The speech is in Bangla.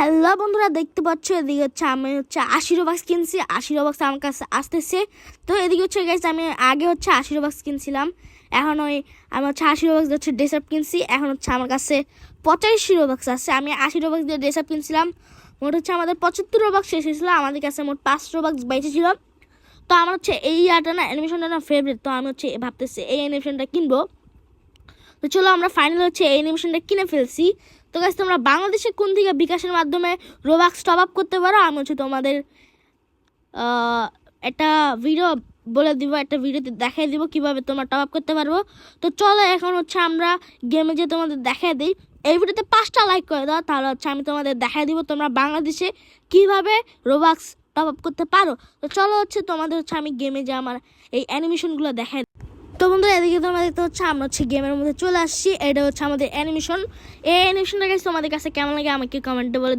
হ্যালো বন্ধুরা, দেখতে পাচ্ছ এদিকে হচ্ছে আমি 80 রোবাক্স কিনছি। 80 রোবাক্স আমার কাছে আসতেছে। তো এদিকে হচ্ছে গাইস, আমি আগে 80 রোবাক্স কিনছিলাম, এখন আমি 80 রোবাক্স দিয়ে ড্রেস আপ কিনছি। এখন আমার কাছে 85 রোবাক্স আছে। আমি 80 রোবাক্স দিয়ে ড্রেস আপ কিনছিলাম, মোট আমাদের 75 রোবাক্স শেষ হয়েছিল। আমাদের কাছে মোট 5 রোবাক্স বেঁচে ছিল। তো আমার এই অ্যানিমেশনটা ফেভারিট। তো আমি ভাবতেছি এই অ্যানিমেশনটা কিনবো। তো চলো আমরা ফাইনাল এই অ্যানিমেশনটা কিনে ফেলছি। তো গাইস, তোমরা বাংলাদেশে কোন থেকে বিকাশের মাধ্যমে রোবাক্স টপ আপ করতে পারো, আমি তোমাদের একটা ভিডিও বলে দিব, একটা ভিডিওতে দেখাই দিব কিভাবে তোমরা টপ আপ করতে পারবো। তো চলো এখন আমরা গেমে যে তোমাদের দেখাই দিই। এই ভিডিওতে 5টা লাইক করে দাও, তাহলে আমি তোমাদের দেখাই দিব তোমরা বাংলাদেশে কিভাবে রোবাক্স টপ আপ করতে পারো। তো চলো তোমাদের আমি গেমে যে আমার এই অ্যানিমেশনগুলো দেখাই। তো বন্ধুরা, এদিকে তোমরা দেখতে আমরা গেমের মধ্যে চলে আসছি। এটা আমাদের অ্যানিমেশন। এই অ্যানিমেশনটা তোমাদের কাছে কেমন লাগে আমাকে কমেন্টে বলে